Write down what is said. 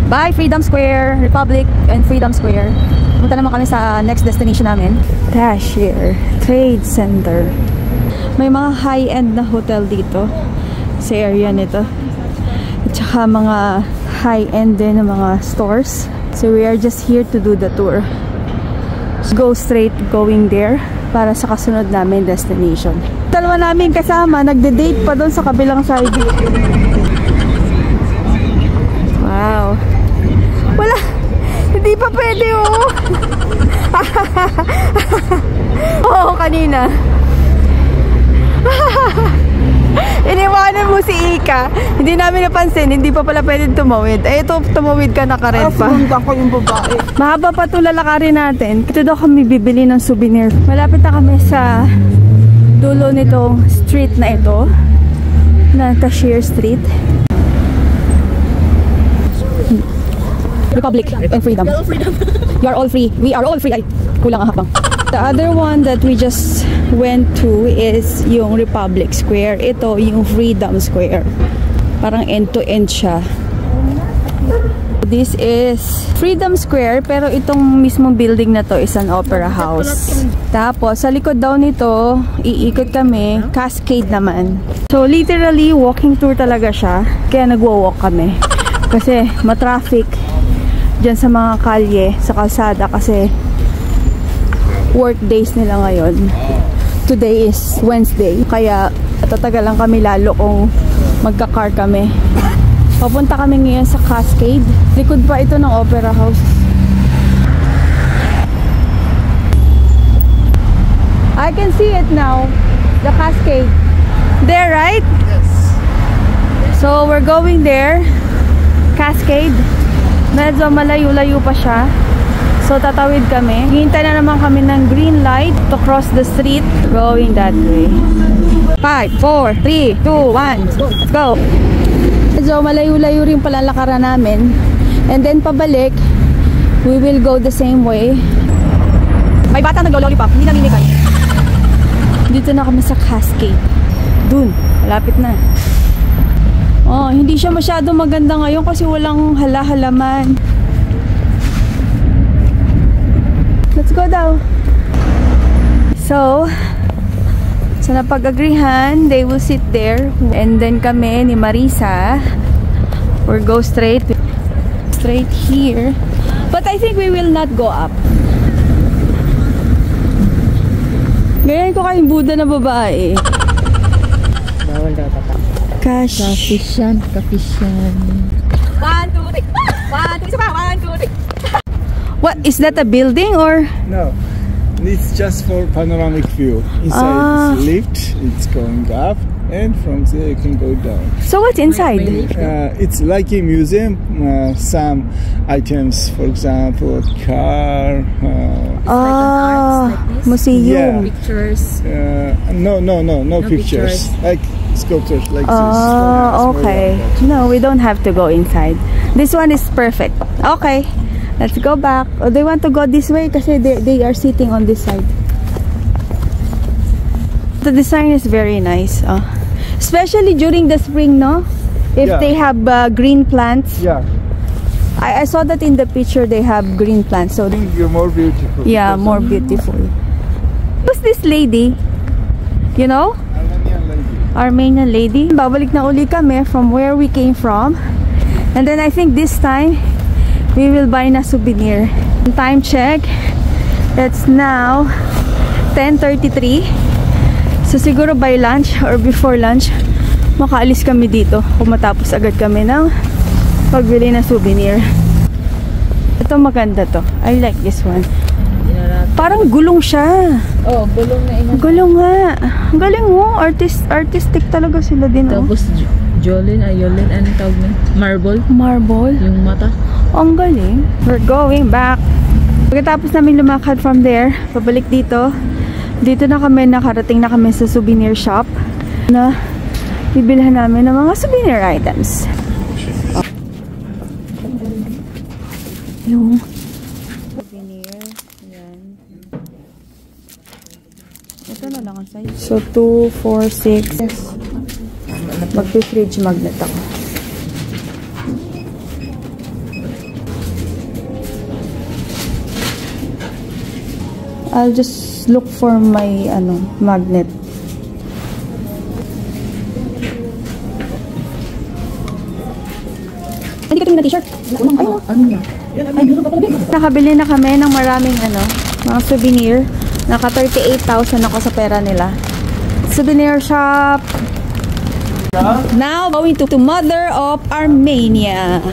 By Freedom Square, Republic and Freedom Square. Punta naman kami sa next destination namin. Tashier Trade Center. May mga high-end na hotel dito sa area nito. At saka mga high-end din na mga stores. So we are just here to do the tour. Go straight going there para sa kasunod namin destination. Dalawa namin kasama, nagde-date pa doon sa kabilang side. Wow. Wala. Hindi pa pwede oh. Oo, kanina. Iniwanan mo si Ika. Hindi namin napansin, hindi pa pala pwede tumawid. Eh, ito, tumawid ka, naka-red pa. Ako yung babae. Mahaba pa itong lalakarin natin. Ito daw kami bibili ng souvenir. Malapit na kami sa dulo nitong street na ito, na Tashier Street. Republic and Freedom. You're all freedom. You are all free. We are all free. Ay, kulang ang hakbang. The other one that we just went to is yung Republic Square. Ito yung Freedom Square. Parang end-to-end siya. This is Freedom Square, pero itong mismong building na to is an opera house. Tapos, sa likod daw nito, iikot kami, Cascade naman. So, literally, walking tour talaga siya. Kaya nagwo-walk kami. Kasi, matraffic dyan sa mga kalye, sa kalsada, kasi work days nila ngayon. Today is Wednesday. Kaya, tatagalan kami lalo kung magka-car kami. Papunta kami ngayon sa Cascade. Likod pa ito ng Opera House. I can see it now. The Cascade. There, right? Yes. So, we're going there. Cascade. Medyo malayo-layo pa siya. So, tatawid kami. Hihintay na naman kami ng green light to cross the street. Going that way. 5, 4, 3, 2, 1. Let's go! So, malayo-layo rin pala lakaran namin. And then, pabalik, we will go the same way. May bata naglo-lollipop. Hindi namimikay. Dito na kami sa Cascade. Dun. Malapit na. Oh, hindi siya masyado maganda ngayon kasi walang hala-halaman. Let's go daw. So, sa napag-agrihan, they will sit there. And then kami ni Marisa, we'll go straight here. But I think we will not go up. Ganyan ko kayong Buddha na babae. Bawal daw tata. Cash. Kafisyan. 1, 2, 3. 1, 2, 1, 2, 3. What, is that a building or? No, it's just for panoramic view. Inside this lift, it's going up, and from there you can go down. So what's inside? It's like a museum. Some items, for example, car. Museum. Yeah. Pictures. No pictures. Like sculptures like this. Okay. No, we don't have to go inside. This one is perfect. Okay. Let's go back. Oh, they want to go this way kasi they are sitting on this side. The design is very nice. Especially during the spring, no? If they have green plants. Yeah. I saw that in the picture they have green plants. So I think you're more beautiful. yeah, more beautiful. Who's this lady? You know? Armenian lady. Armenian lady. Babalik na uli kami from where we came from. And then I think this time we will buy na souvenir. Time check. It's now 10:33. So siguro by lunch or before lunch, makaalis kami dito. Kung matapos agad kami ng pagbili na souvenir. Ito maganda to. I like this one. Parang gulong siya. Oh, gulong na ina. Gulong nga. Ang galing mo. Artistic talaga sila din. Tapos Jolene, anong tawag na? Marble. Yung mata. Ang galing. We're going back. Pagkatapos namin lumakad from there, pabalik dito. Dito na kami, nakarating na kami sa souvenir shop na bibilhan namin ng mga souvenir items. Yung souvenir. Yan. Ito na lang ang size. So, 2, 4, 6. Magpi-fridge magnet ako. I'll just look for my magnet. Hindi ka tumingin na t-shirt. Nakabili na kami ng maraming mga souvenir. Naka 38,000 ako sa pera nila. Souvenir shop. Now going to Mother of Armenia.